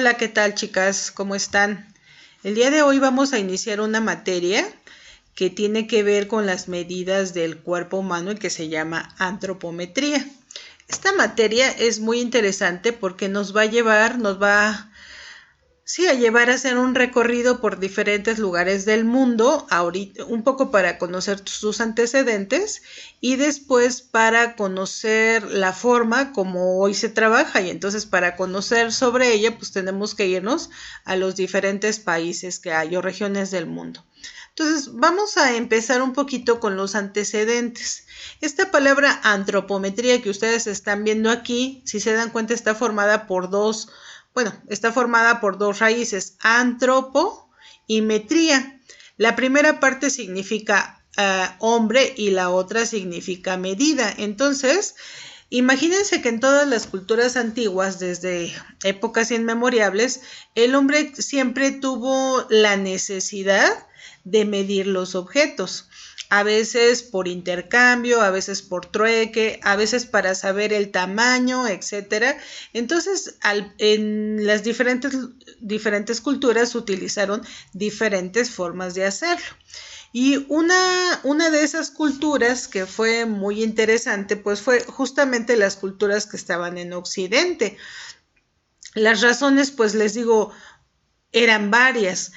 Hola, ¿qué tal, chicas? ¿Cómo están? El día de hoy vamos a iniciar una materia que tiene que ver con las medidas del cuerpo humano y que se llama antropometría. Esta materia es muy interesante porque nos va a llevar a hacer un recorrido por diferentes lugares del mundo, ahorita, un poco para conocer sus antecedentes y después para conocer la forma como hoy se trabaja. Y entonces para conocer sobre ella, pues tenemos que irnos a los diferentes países que hay o regiones del mundo. Entonces vamos a empezar un poquito con los antecedentes. Esta palabra antropometría que ustedes están viendo aquí, si se dan cuenta, está formada por dos raíces, antropo y metría. La primera parte significa hombre y la otra significa medida. Entonces, imagínense que en todas las culturas antiguas, desde épocas inmemorables, el hombre siempre tuvo la necesidad de medir los objetos. A veces por intercambio, a veces por trueque, a veces para saber el tamaño, etcétera. Entonces, en las diferentes culturas utilizaron diferentes formas de hacerlo. Y una de esas culturas que fue muy interesante, pues fue justamente las culturas que estaban en Occidente. Las razones, pues les digo, eran varias.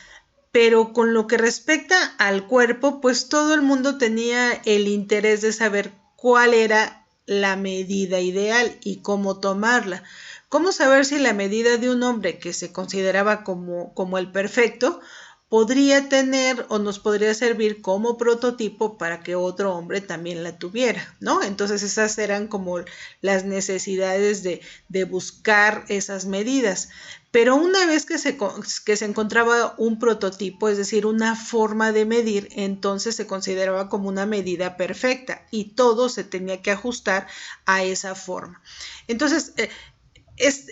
Pero con lo que respecta al cuerpo, pues todo el mundo tenía el interés de saber cuál era la medida ideal y cómo tomarla. ¿Cómo saber si la medida de un hombre que se consideraba como el perfecto podría tener o nos podría servir como prototipo para que otro hombre también la tuviera, ¿no? Entonces esas eran como las necesidades de buscar esas medidas. Pero una vez que se encontraba un prototipo, es decir, una forma de medir, entonces se consideraba como una medida perfecta y todo se tenía que ajustar a esa forma. Entonces,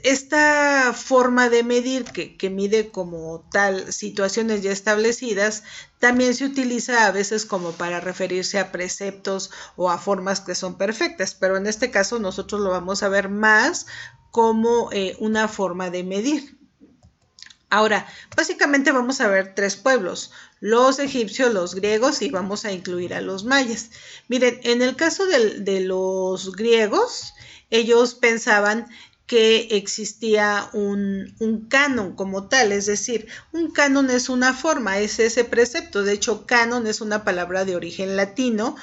esta forma de medir que mide como tal situaciones ya establecidas, también se utiliza a veces como para referirse a preceptos o a formas que son perfectas, pero en este caso nosotros lo vamos a ver más como una forma de medir. Ahora, básicamente vamos a ver tres pueblos, los egipcios, los griegos y vamos a incluir a los mayas. Miren, en el caso de los griegos, ellos pensaban que existía un canon como tal, es decir, un canon es una forma, es ese precepto. De hecho, canon es una palabra de origen latino,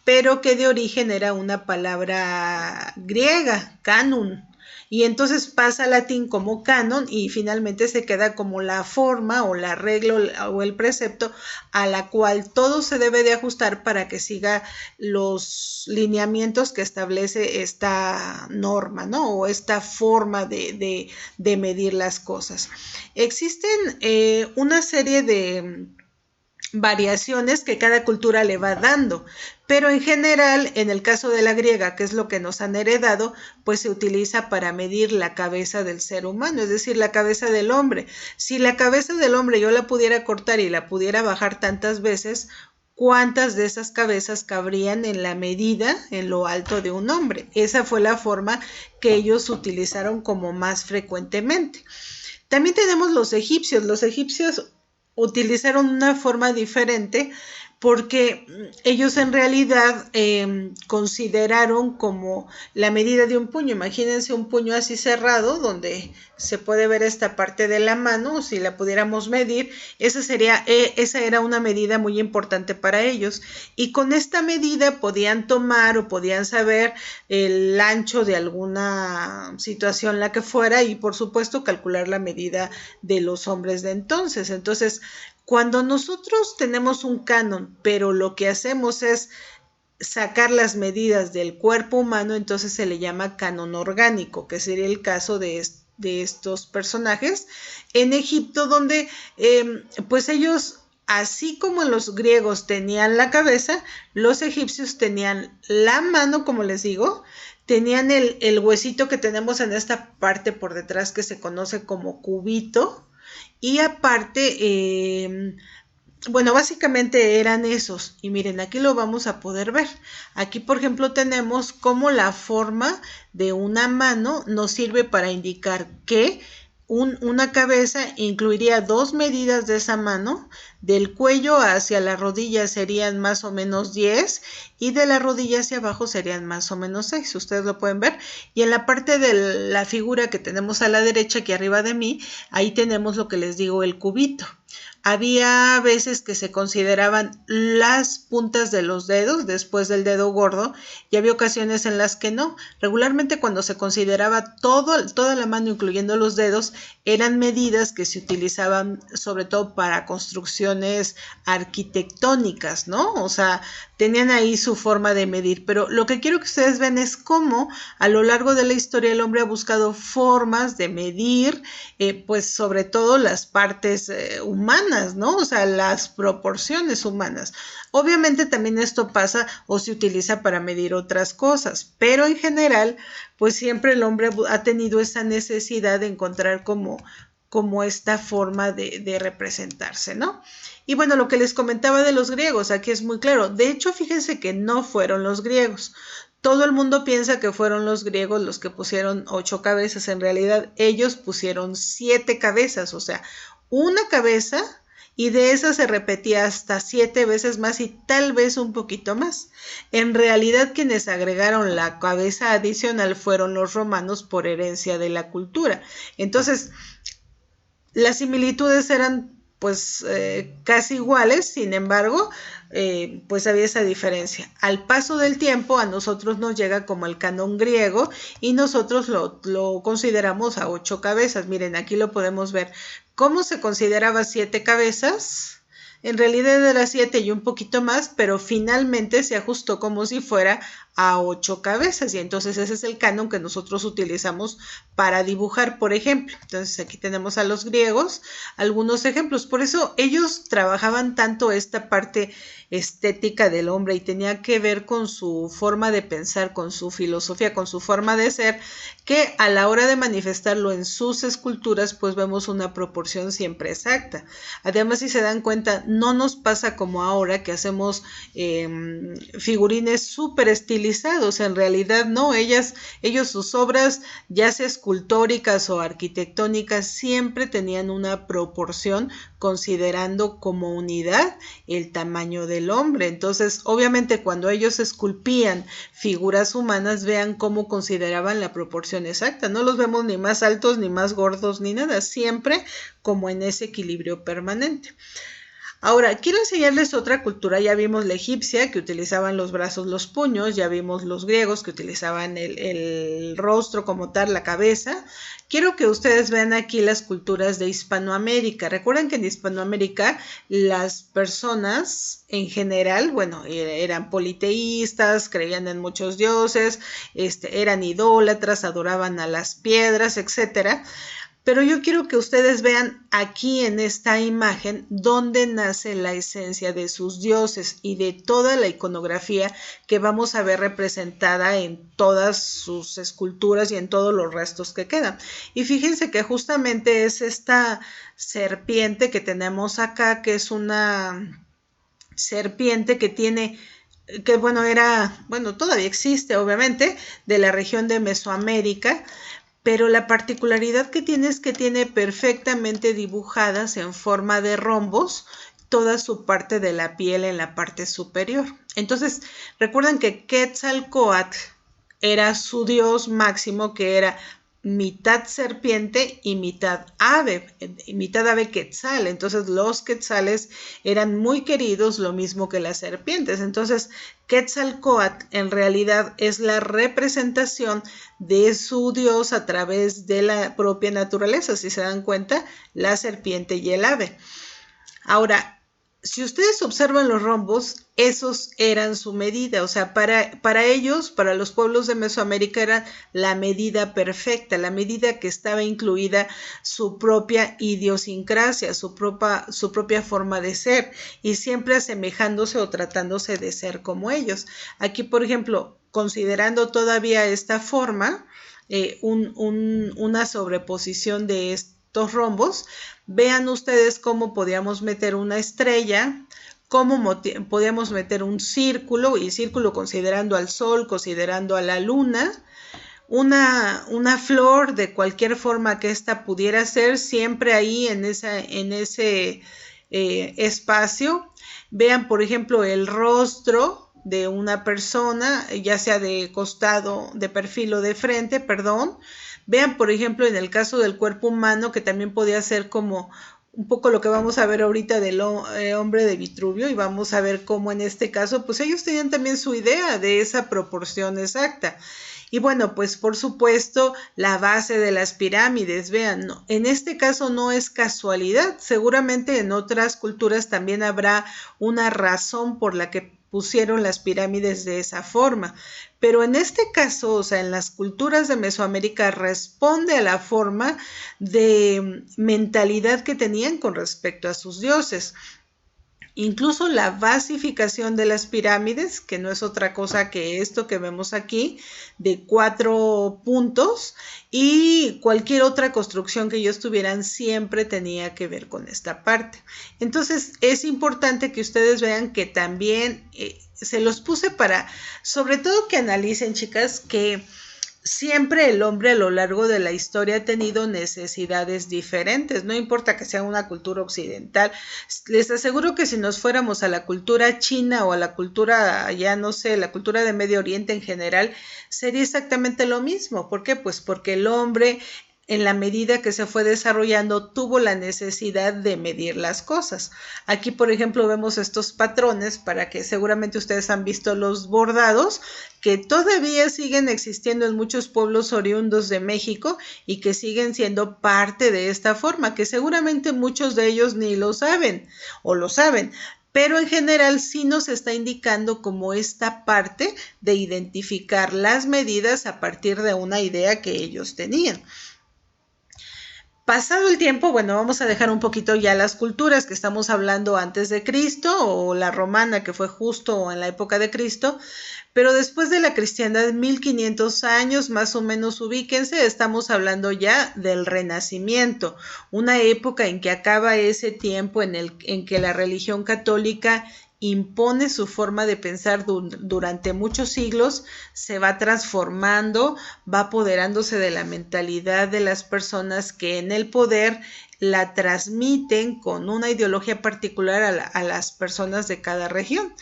pero que de origen era una palabra griega, canon. Y entonces pasa al latín como canon y finalmente se queda como la forma o la regla o el precepto a la cual todo se debe de ajustar para que siga los lineamientos que establece esta norma, ¿no? O esta forma de medir las cosas. Existen una serie de variaciones que cada cultura le va dando, pero en general, en el caso de la griega, que es lo que nos han heredado, pues se utiliza para medir la cabeza del ser humano, es decir, la cabeza del hombre. Si la cabeza del hombre yo la pudiera cortar y la pudiera bajar tantas veces, ¿cuántas de esas cabezas cabrían en la medida, en lo alto de un hombre? Esa fue la forma que ellos utilizaron como más frecuentemente. También tenemos los egipcios. Los egipcios utilizaron una forma diferente porque ellos en realidad consideraron como la medida de un puño. Imagínense un puño así cerrado donde se puede ver esta parte de la mano, si la pudiéramos medir, esa era una medida muy importante para ellos. Y con esta medida podían tomar o podían saber el ancho de alguna situación, la que fuera, y por supuesto calcular la medida de los hombres de entonces. Entonces, cuando nosotros tenemos un canon, pero lo que hacemos es sacar las medidas del cuerpo humano, entonces se le llama canon orgánico, que sería el caso de estos personajes en Egipto, donde pues ellos, así como los griegos tenían la cabeza, los egipcios tenían la mano, como les digo, tenían el huesito que tenemos en esta parte por detrás que se conoce como cubito, y aparte, bueno, básicamente eran esos. Y miren, aquí lo vamos a poder ver. Aquí, por ejemplo, tenemos cómo la forma de una mano nos sirve para indicar que una cabeza incluiría 2 medidas de esa mano, del cuello hacia la rodilla serían más o menos 10 y de la rodilla hacia abajo serían más o menos 6, ustedes lo pueden ver. Y en la parte de la figura que tenemos a la derecha, aquí arriba de mí, ahí tenemos lo que les digo, el cubito. Había veces que se consideraban las puntas de los dedos después del dedo gordo y había ocasiones en las que no. Regularmente cuando se consideraba toda la mano incluyendo los dedos eran medidas que se utilizaban sobre todo para construcciones arquitectónicas, ¿no? O sea, tenían ahí su forma de medir, pero lo que quiero que ustedes vean es cómo a lo largo de la historia el hombre ha buscado formas de medir, pues sobre todo las partes humanas, ¿no? O sea, las proporciones humanas. Obviamente también esto pasa o se utiliza para medir otras cosas, pero en general, pues siempre el hombre ha tenido esa necesidad de encontrar como esta forma de representarse, ¿no? Y bueno, lo que les comentaba de los griegos, aquí es muy claro. De hecho, fíjense que no fueron los griegos. Todo el mundo piensa que fueron los griegos los que pusieron 8 cabezas. En realidad, ellos pusieron 7 cabezas, o sea, una cabeza y de esa se repetía hasta 7 veces más y tal vez un poquito más. En realidad, quienes agregaron la cabeza adicional fueron los romanos por herencia de la cultura. Entonces, las similitudes eran pues casi iguales, sin embargo, pues había esa diferencia. Al paso del tiempo a nosotros nos llega como el canon griego y nosotros lo consideramos a 8 cabezas. Miren, aquí lo podemos ver. ¿Cómo se consideraba 7 cabezas? En realidad era 7 y un poquito más, pero finalmente se ajustó como si fuera a 8 cabezas y entonces ese es el canon que nosotros utilizamos para dibujar, por ejemplo. Entonces aquí tenemos a los griegos, algunos ejemplos. Por eso ellos trabajaban tanto esta parte estética del hombre y tenía que ver con su forma de pensar, con su filosofía, con su forma de ser, que a la hora de manifestarlo en sus esculturas, pues vemos una proporción siempre exacta. Además, si se dan cuenta, no nos pasa como ahora que hacemos figurines súper estilizados. En realidad, no, ellos sus obras, ya sea escultóricas o arquitectónicas, siempre tenían una proporción considerando como unidad el tamaño del hombre. Entonces, obviamente, cuando ellos esculpían figuras humanas, vean cómo consideraban la proporción exacta. No los vemos ni más altos, ni más gordos, ni nada. Siempre como en ese equilibrio permanente. Ahora, quiero enseñarles otra cultura. Ya vimos la egipcia, que utilizaban los brazos, los puños. Ya vimos los griegos, que utilizaban el rostro como tal, la cabeza. Quiero que ustedes vean aquí las culturas de Hispanoamérica. Recuerden que en Hispanoamérica las personas en general, bueno, eran politeístas, creían en muchos dioses, eran idólatras, adoraban a las piedras, etcétera. Pero yo quiero que ustedes vean aquí en esta imagen dónde nace la esencia de sus dioses y de toda la iconografía que vamos a ver representada en todas sus esculturas y en todos los restos que quedan. Y fíjense que justamente es esta serpiente que tenemos acá, que es una serpiente que tiene... que bueno, todavía existe obviamente, de la región de Mesoamérica, pero la particularidad que tiene es que tiene perfectamente dibujadas en forma de rombos toda su parte de la piel en la parte superior. Entonces, recuerden que Quetzalcóatl era su dios máximo, que era mitad serpiente y mitad ave quetzal. Entonces los quetzales eran muy queridos, lo mismo que las serpientes. Entonces Quetzalcóatl en realidad es la representación de su dios a través de la propia naturaleza. Si se dan cuenta, la serpiente y el ave. Ahora, si ustedes observan los rombos, esos eran su medida, o sea, para ellos, para los pueblos de Mesoamérica, era la medida perfecta, la medida que estaba incluida su propia idiosincrasia, su propia forma de ser, y siempre asemejándose o tratándose de ser como ellos. Aquí, por ejemplo, considerando todavía esta forma, una sobreposición de estos rombos, vean ustedes cómo podíamos meter una estrella, cómo podíamos meter un círculo, y círculo considerando al sol, considerando a la luna, una flor de cualquier forma que ésta pudiera ser, siempre ahí en ese espacio. Vean, por ejemplo, el rostro de una persona, ya sea de costado, de perfil o de frente, perdón. Vean, por ejemplo, en el caso del cuerpo humano, que también podía ser como un poco lo que vamos a ver ahorita del hombre de Vitruvio, y vamos a ver cómo en este caso, pues ellos tenían también su idea de esa proporción exacta. Y bueno, pues por supuesto, la base de las pirámides, vean, no, en este caso no es casualidad, seguramente en otras culturas también habrá una razón por la que pusieron las pirámides de esa forma, pero en este caso, o sea, en las culturas de Mesoamérica responde a la forma de mentalidad que tenían con respecto a sus dioses. Incluso la basificación de las pirámides, que no es otra cosa que esto que vemos aquí, de 4 puntos, y cualquier otra construcción que ellos tuvieran siempre tenía que ver con esta parte. Entonces es importante que ustedes vean que también se los puse para, sobre todo que analicen, chicas, que siempre el hombre a lo largo de la historia ha tenido necesidades diferentes, no importa que sea una cultura occidental. Les aseguro que si nos fuéramos a la cultura china o a la cultura, ya no sé, la cultura de Medio Oriente en general, sería exactamente lo mismo. ¿Por qué? Pues porque el hombre, en la medida que se fue desarrollando, tuvo la necesidad de medir las cosas. Aquí, por ejemplo, vemos estos patrones, para que seguramente ustedes han visto los bordados, que todavía siguen existiendo en muchos pueblos oriundos de México y que siguen siendo parte de esta forma, que seguramente muchos de ellos ni lo saben o lo saben, pero en general sí nos está indicando como esta parte de identificar las medidas a partir de una idea que ellos tenían. Pasado el tiempo, bueno, vamos a dejar un poquito ya las culturas que estamos hablando antes de Cristo, o la romana, que fue justo en la época de Cristo, pero después de la cristiandad, 1500 años más o menos, ubíquense, estamos hablando ya del Renacimiento, una época en que acaba ese tiempo en que la religión católica impone su forma de pensar durante muchos siglos, se va transformando, va apoderándose de la mentalidad de las personas que en el poder la transmiten con una ideología particular a las personas de cada región.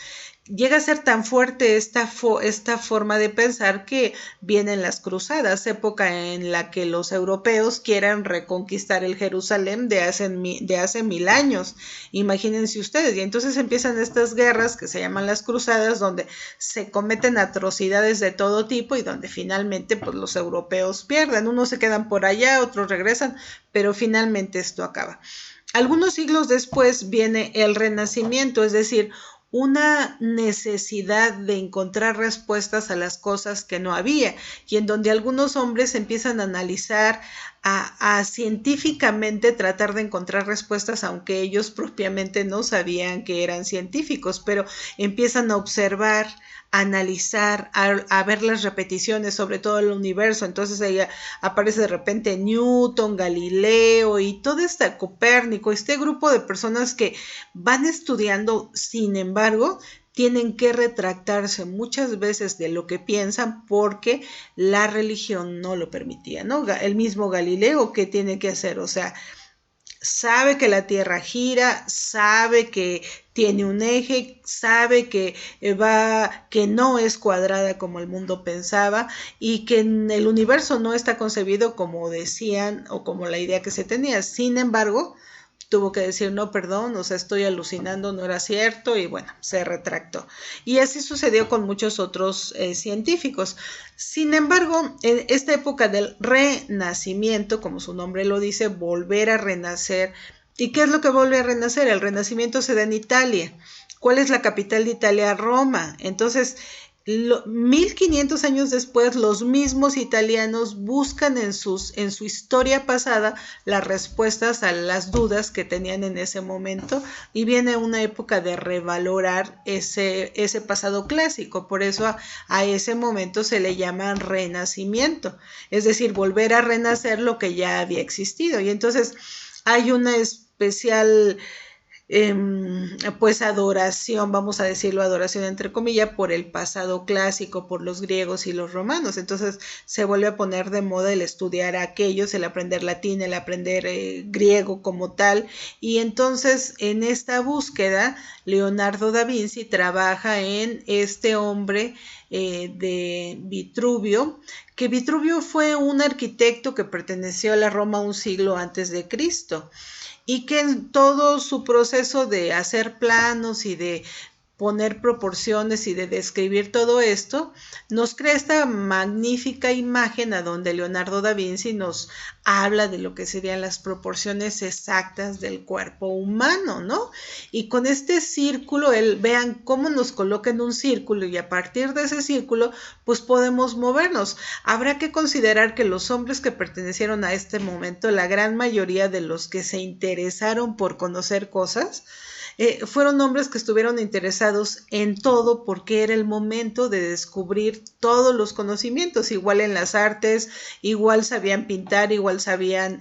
Llega a ser tan fuerte esta forma de pensar que vienen las cruzadas, época en la que los europeos quieran reconquistar el Jerusalén de hace 1000 años. Imagínense ustedes, y entonces empiezan estas guerras que se llaman las cruzadas, donde se cometen atrocidades de todo tipo y donde finalmente pues los europeos pierden. Unos se quedan por allá, otros regresan, pero finalmente esto acaba. Algunos siglos después viene el Renacimiento, es decir, una necesidad de encontrar respuestas a las cosas que no había, y en donde algunos hombres empiezan a analizar, a científicamente tratar de encontrar respuestas, aunque ellos propiamente no sabían que eran científicos, pero empiezan a observar, a analizar, a ver las repeticiones, sobre todo el universo. Entonces ahí aparece de repente Newton, Galileo y todo este Copérnico, este grupo de personas que van estudiando, sin embargo, tienen que retractarse muchas veces de lo que piensan porque la religión no lo permitía, ¿no? El mismo Galileo, ¿qué tiene que hacer? O sea, sabe que la Tierra gira, sabe que tiene un eje, sabe que que no es cuadrada como el mundo pensaba, y que el universo no está concebido como decían o como la idea que se tenía. Sin embargo, tuvo que decir, no, perdón, o sea, estoy alucinando, no era cierto, y bueno, se retractó. Y así sucedió con muchos otros científicos. Sin embargo, en esta época del Renacimiento, como su nombre lo dice, volver a renacer. ¿Y qué es lo que vuelve a renacer? El Renacimiento se da en Italia. ¿Cuál es la capital de Italia? Roma. Entonces, 1500 años después, los mismos italianos buscan en su historia pasada las respuestas a las dudas que tenían en ese momento, y viene una época de revalorar ese pasado clásico. Por eso a ese momento se le llama renacimiento, es decir, volver a renacer lo que ya había existido. Y entonces hay una especial pues adoración, vamos a decirlo, adoración entre comillas, por el pasado clásico, por los griegos y los romanos. Entonces se vuelve a poner de moda el estudiar aquellos, el aprender latín, el aprender griego como tal. Y entonces en esta búsqueda, Leonardo da Vinci trabaja en este hombre de Vitruvio, que Vitruvio fue un arquitecto que perteneció a la Roma un siglo antes de Cristo y que en todo su proceso de hacer planos y de poner proporciones y de describir todo esto, nos crea esta magnífica imagen a donde Leonardo da Vinci nos habla de lo que serían las proporciones exactas del cuerpo humano, ¿no? Y con este círculo, vean cómo nos coloca en un círculo y a partir de ese círculo, pues podemos movernos. Habrá que considerar que los hombres que pertenecieron a este momento, la gran mayoría de los que se interesaron por conocer cosas, fueron hombres que estuvieron interesados en todo porque era el momento de descubrir todos los conocimientos, igual en las artes, igual sabían pintar, igual sabían,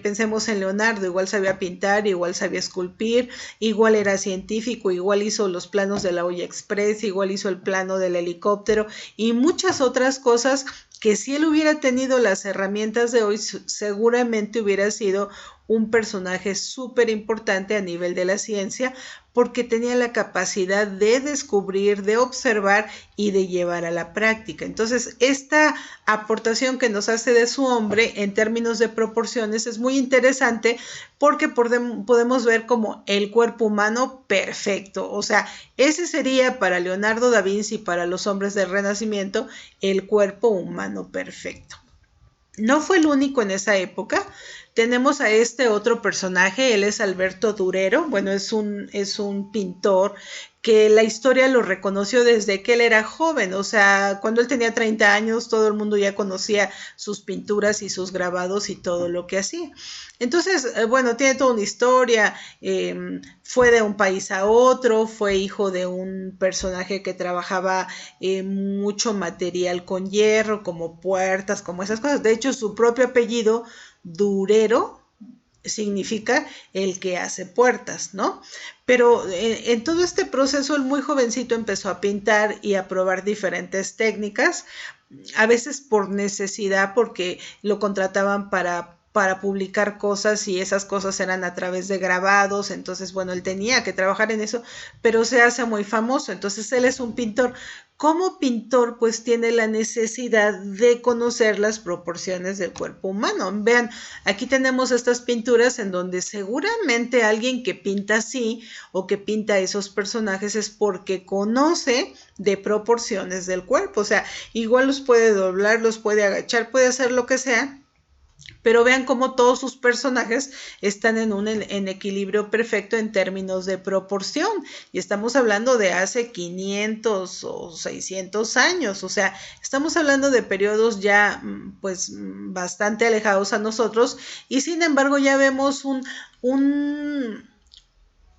pensemos en Leonardo, igual sabía pintar, igual sabía esculpir, igual era científico, igual hizo los planos de la olla express, igual hizo el plano del helicóptero y muchas otras cosas que si él hubiera tenido las herramientas de hoy, seguramente hubiera sido un personaje súper importante a nivel de la ciencia porque tenía la capacidad de descubrir, de observar y de llevar a la práctica. Entonces, esta aportación que nos hace de su hombre en términos de proporciones es muy interesante porque podemos ver como el cuerpo humano perfecto. O sea, ese sería para Leonardo da Vinci, para los hombres del Renacimiento, el cuerpo humano perfecto. No fue el único en esa época. Tenemos a este otro personaje, él es Alberto Durero, bueno, es un pintor que la historia lo reconoció desde que él era joven, o sea, cuando él tenía 30 años, todo el mundo ya conocía sus pinturas y sus grabados y todo lo que hacía. Entonces, bueno, tiene toda una historia, fue de un país a otro, fue hijo de un personaje que trabajaba mucho material con hierro, como puertas, como esas cosas. De hecho, su propio apellido, Durero, significa el que hace puertas, ¿no? Pero en todo este proceso, el muy jovencito empezó a pintar y a probar diferentes técnicas, a veces por necesidad, porque lo contrataban para publicar cosas y esas cosas eran a través de grabados, entonces bueno, él tenía que trabajar en eso, pero se hace muy famoso, entonces él es un pintor. Como pintor, pues tiene la necesidad de conocer las proporciones del cuerpo humano. Vean, aquí tenemos estas pinturas en donde seguramente alguien que pinta así o que pinta esos personajes es porque conoce de proporciones del cuerpo. O sea, igual los puede doblar, los puede agachar, puede hacer lo que sea, pero vean cómo todos sus personajes están en equilibrio perfecto en términos de proporción. Y estamos hablando de hace 500 o 600 años. O sea, estamos hablando de periodos ya pues bastante alejados a nosotros. Y sin embargo ya vemos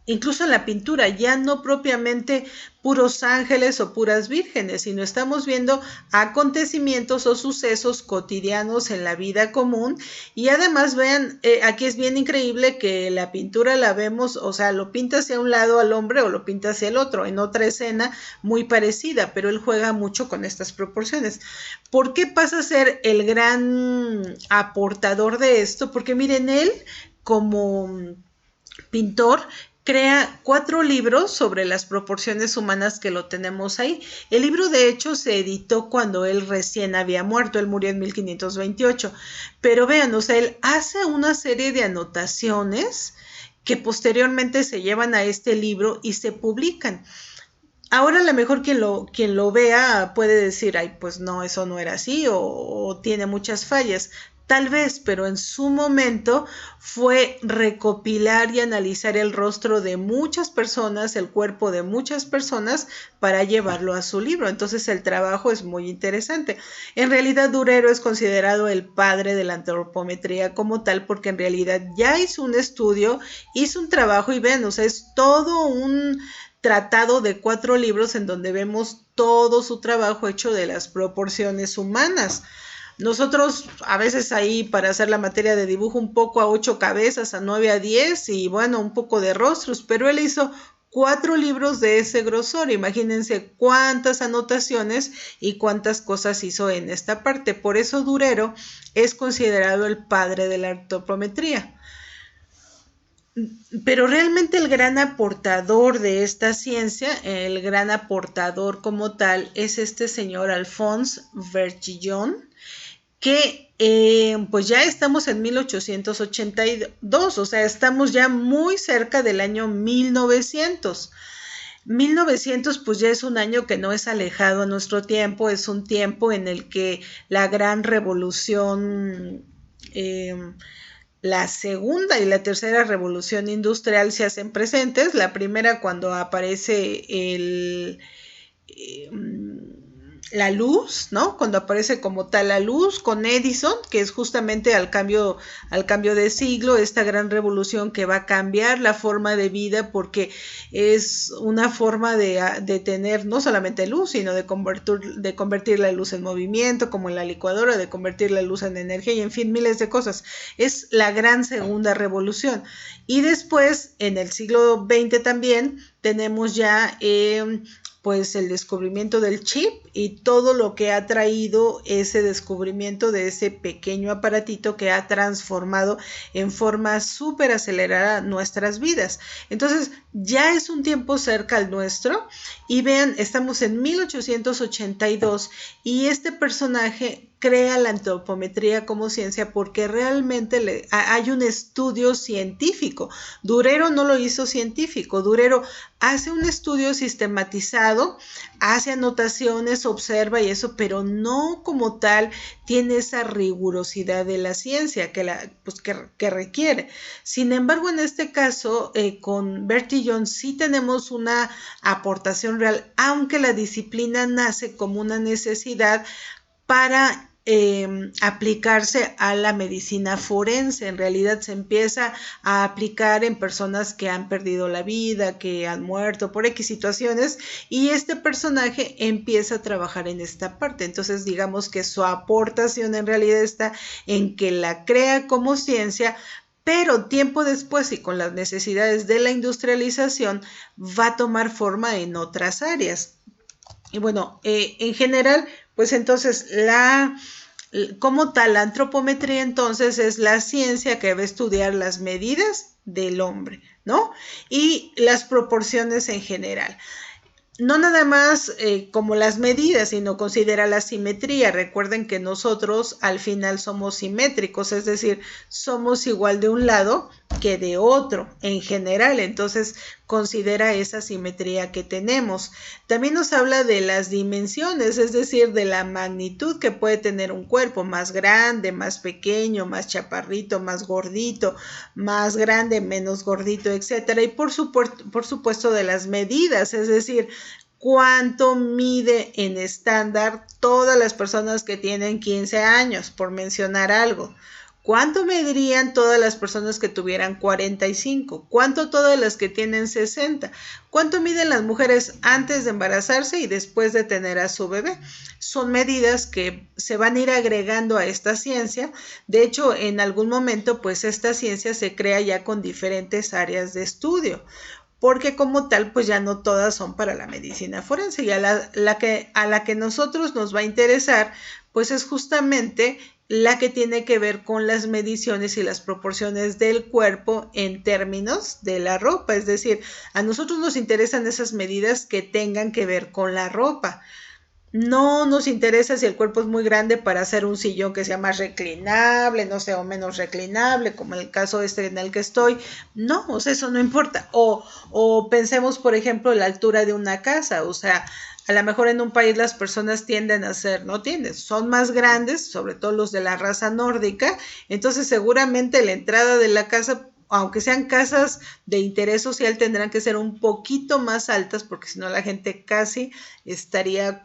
incluso en la pintura, ya no propiamente puros ángeles o puras vírgenes, sino estamos viendo acontecimientos o sucesos cotidianos en la vida común. Y además vean, aquí es bien increíble que la pintura la vemos, o sea, lo pinta hacia un lado al hombre o lo pinta hacia el otro, en otra escena muy parecida, pero él juega mucho con estas proporciones. ¿Por qué pasa a ser el gran aportador de esto? Porque miren, él como pintor crea 4 libros sobre las proporciones humanas que lo tenemos ahí. El libro de hecho se editó cuando él recién había muerto, él murió en 1528, pero vean, o sea, él hace una serie de anotaciones que posteriormente se llevan a este libro y se publican. Ahora a lo mejor quien lo vea puede decir, ay, pues no, eso no era así o tiene muchas fallas. Tal vez, pero en su momento fue recopilar y analizar el rostro de muchas personas, el cuerpo de muchas personas para llevarlo a su libro. Entonces el trabajo es muy interesante. En realidad Durero es considerado el padre de la antropometría como tal porque en realidad ya hizo un estudio, hizo un trabajo y ven, o sea, es todo un tratado de 4 libros en donde vemos todo su trabajo hecho de las proporciones humanas. Nosotros a veces ahí para hacer la materia de dibujo un poco a 8 cabezas, a 9 a 10 y bueno, un poco de rostros, pero él hizo 4 libros de ese grosor. Imagínense cuántas anotaciones y cuántas cosas hizo en esta parte. Por eso Durero es considerado el padre de la antropometría. Pero realmente el gran aportador de esta ciencia, el gran aportador como tal, es este señor Alphonse Bertillon, que pues ya estamos en 1882, o sea, estamos ya muy cerca del año 1900. 1900 pues ya es un año que no es alejado a nuestro tiempo, es un tiempo en el que la gran revolución, la segunda y la tercera revolución industrial se hacen presentes. La primera cuando aparece la luz, ¿no? Cuando aparece como tal la luz con Edison, que es justamente al cambio de siglo, esta gran revolución que va a cambiar la forma de vida porque es una forma de tener no solamente luz, sino de convertir la luz en movimiento, como en la licuadora, de convertir la luz en energía y en fin, miles de cosas. Es la gran segunda revolución. Y después, en el siglo XX también, tenemos ya pues el descubrimiento del chip y todo lo que ha traído ese descubrimiento de ese pequeño aparatito que ha transformado en forma súper acelerada nuestras vidas. Entonces ya es un tiempo cerca al nuestro y vean, estamos en 1882 y este personaje crea la antropometría como ciencia porque realmente hay un estudio científico. Durero no lo hizo científico, Durero hace un estudio sistematizado, hace anotaciones, observa y eso, pero no como tal tiene esa rigurosidad de la ciencia que requiere. Sin embargo, en este caso, con Bertillon sí tenemos una aportación real, aunque la disciplina nace como una necesidad para aplicarse a la medicina forense. En realidad se empieza a aplicar en personas que han perdido la vida, que han muerto por X situaciones, y este personaje empieza a trabajar en esta parte. Entonces digamos que su aportación en realidad está en que la crea como ciencia, pero tiempo después y con las necesidades de la industrialización va a tomar forma en otras áreas. Y bueno, en general, pues entonces como tal, la antropometría entonces es la ciencia que va a estudiar las medidas del hombre, ¿no? Y las proporciones en general. No nada más como las medidas, sino considera la simetría. Recuerden que nosotros al final somos simétricos, es decir, somos igual de un lado que de otro en general. Entonces considera esa simetría que tenemos. También nos habla de las dimensiones, es decir, de la magnitud que puede tener un cuerpo, más grande, más pequeño, más chaparrito, más gordito, más grande, menos gordito, etcétera. Y por supuesto de las medidas, es decir, cuánto mide en estándar todas las personas que tienen 15 años, por mencionar algo. ¿Cuánto medirían todas las personas que tuvieran 45? ¿Cuánto todas las que tienen 60? ¿Cuánto miden las mujeres antes de embarazarse y después de tener a su bebé? Son medidas que se van a ir agregando a esta ciencia. De hecho, en algún momento, pues esta ciencia se crea ya con diferentes áreas de estudio, porque como tal, pues ya no todas son para la medicina forense. Y a la que nosotros nos va a interesar, pues es justamente la que tiene que ver con las mediciones y las proporciones del cuerpo en términos de la ropa. Es decir, a nosotros nos interesan esas medidas que tengan que ver con la ropa. No nos interesa si el cuerpo es muy grande para hacer un sillón que sea más reclinable, no sé, o menos reclinable, como el caso en el que estoy. No, o sea, eso no importa. O pensemos, por ejemplo, la altura de una casa. O sea, a lo mejor en un país las personas tienden a ser, no tienden, son más grandes, sobre todo los de la raza nórdica. Entonces, seguramente la entrada de la casa, aunque sean casas de interés social, tendrán que ser un poquito más altas porque si no la gente casi estiraría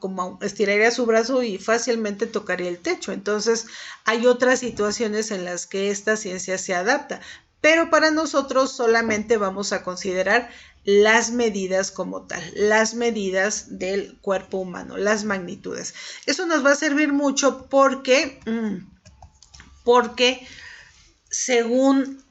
su brazo y fácilmente tocaría el techo. Entonces hay otras situaciones en las que esta ciencia se adapta, pero para nosotros solamente vamos a considerar las medidas como tal, las medidas del cuerpo humano, las magnitudes. Eso nos va a servir mucho porque según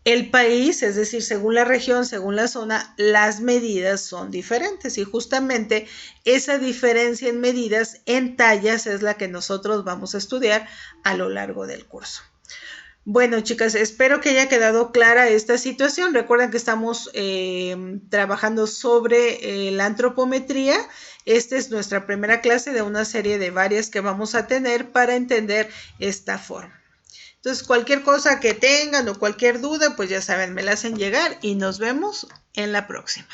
el país, es decir, según la región, según la zona, las medidas son diferentes y justamente esa diferencia en medidas, en tallas, es la que nosotros vamos a estudiar a lo largo del curso. Bueno, chicas, espero que haya quedado clara esta situación. Recuerden que estamos trabajando sobre la antropometría. Esta es nuestra primera clase de una serie de varias que vamos a tener para entender esta forma. Entonces, cualquier cosa que tengan o cualquier duda, pues ya saben, me la hacen llegar y nos vemos en la próxima.